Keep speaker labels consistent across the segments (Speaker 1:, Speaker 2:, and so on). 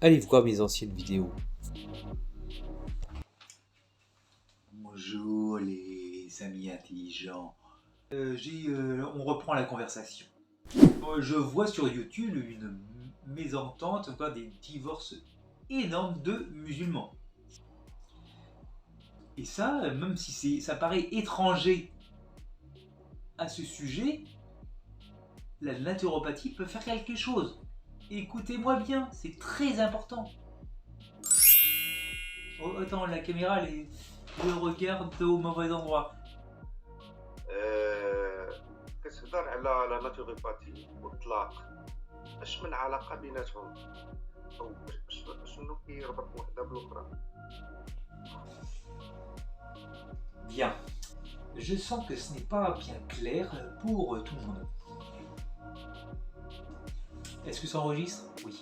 Speaker 1: allez voir mes anciennes vidéos.
Speaker 2: Bonjour les amis intelligents. On reprend la conversation. Je vois sur YouTube une mésentente, des divorces énormes de musulmans. Et ça, même si ça paraît étranger à ce sujet, la naturopathie peut faire quelque chose. Écoutez-moi bien, c'est très important. Oh, attends, la caméra, elle regarde au mauvais endroit.
Speaker 3: كتهضر على ناتوروباتي والطلاق، اش من علاقه بيناتهم او شنو كيربط وحده بالاخرى؟
Speaker 2: Bien. Je sens que ce n'est pas bien clair pour tout le monde. Est-ce que ça enregistre? Oui.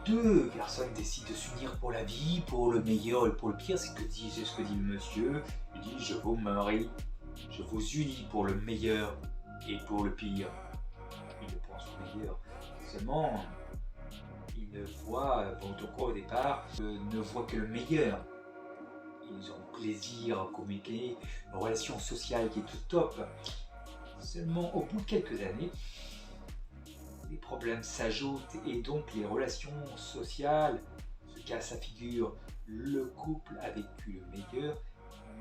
Speaker 2: Deux personnes décident de s'unir pour la vie, pour le meilleur et pour le pire. C'est ce que dit le monsieur. Il dit: je vous marie, je vous unis pour le meilleur et pour le pire. Il le pense au meilleur. Seulement, il ne voit, au départ, ne voit que le meilleur. Ils ont plaisir à communiquer, une relation sociale qui est tout top. Seulement, au bout de quelques années, les problèmes s'ajoutent et donc les relations sociales se cassent la figure. Le couple a vécu le meilleur,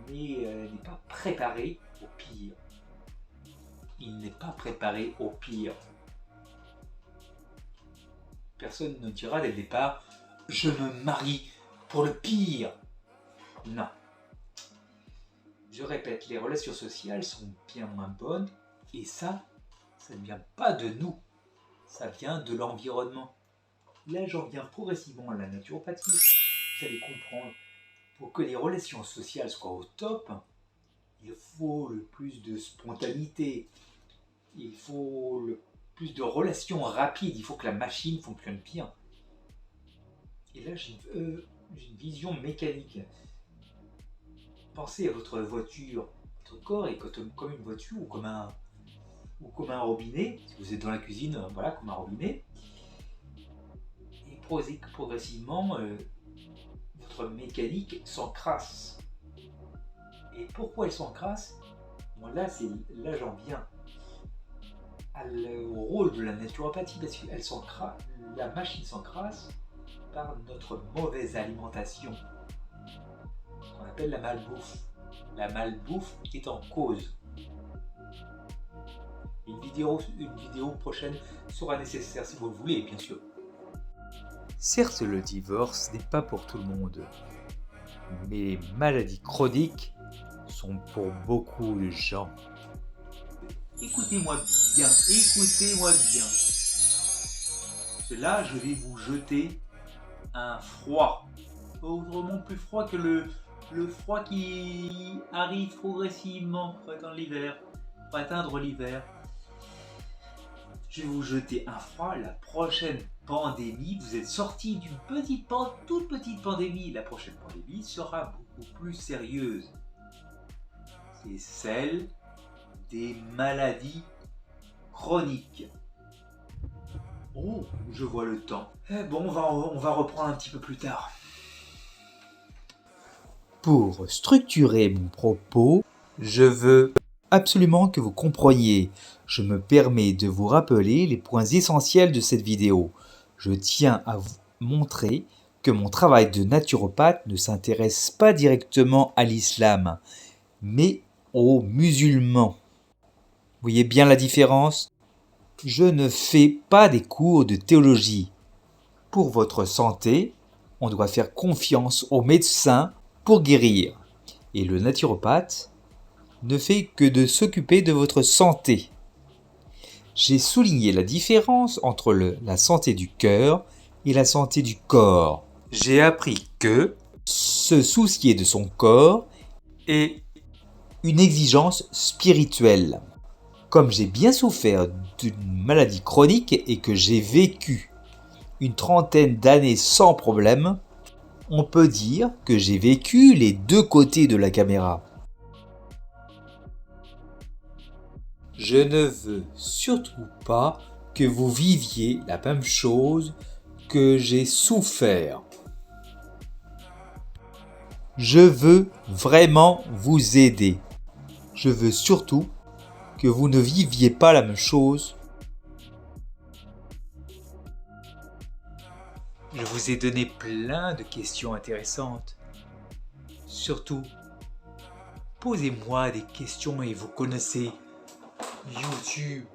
Speaker 2: mais n'est pas préparé au pire. Il n'est pas préparé au pire. Personne ne dira dès le départ: je me marie pour le pire. Non. Je répète, les relations sociales sont bien moins bonnes et ça ne vient pas de nous. Ça vient de l'environnement. Là, j'en viens progressivement à la naturopathie. Vous allez comprendre, pour que les relations sociales soient au top, il faut le plus de spontanéité. Il faut le plus de relations rapides. Il faut que la machine fonctionne bien. Et là, j'ai une vision mécanique. Pensez à votre voiture. Votre corps est comme une voiture ou comme un robinet. Si vous êtes dans la cuisine, voilà, comme un robinet. Et progressivement, votre mécanique s'encrasse. Et pourquoi elle s'encrasse? Bon, là, j'en viens au rôle de la naturopathie, parce que la machine s'encrasse par notre mauvaise alimentation, ce qu'on appelle la malbouffe. La malbouffe est en cause. Une vidéo prochaine sera nécessaire si vous le voulez, bien sûr.
Speaker 1: Certes, le divorce n'est pas pour tout le monde, mais les maladies chroniques sont pour beaucoup de gens.
Speaker 2: Écoutez-moi bien. Là, je vais vous jeter un froid. Autrement plus froid que le froid qui arrive progressivement dans l'hiver, pour atteindre l'hiver. Je vais vous jeter un froid. La prochaine pandémie, vous êtes sortis d'une toute petite pandémie. La prochaine pandémie sera beaucoup plus sérieuse. C'est celle des maladies chroniques. Oh, je vois le temps. Bon, on va reprendre un petit peu plus tard.
Speaker 1: Pour structurer mon propos, je veux absolument que vous compreniez. Je me permets de vous rappeler les points essentiels de cette vidéo. Je tiens à vous montrer que mon travail de naturopathe ne s'intéresse pas directement à l'islam, mais aux musulmans. Vous voyez bien la différence? Je ne fais pas des cours de théologie. Pour votre santé, on doit faire confiance aux médecins pour guérir. Et le naturopathe ne fait que de s'occuper de votre santé. J'ai souligné la différence entre la santé du cœur et la santé du corps. J'ai appris que se soucier de son corps est une exigence spirituelle. Comme j'ai bien souffert d'une maladie chronique et que j'ai vécu une trentaine d'années sans problème, on peut dire que j'ai vécu les deux côtés de la caméra. Je ne veux surtout pas que vous viviez la même chose que j'ai souffert. Je veux vraiment vous aider. Je veux surtout que vous ne viviez pas la même chose. Je vous ai donné plein de questions intéressantes. Surtout, posez-moi des questions et vous connaissez YouTube.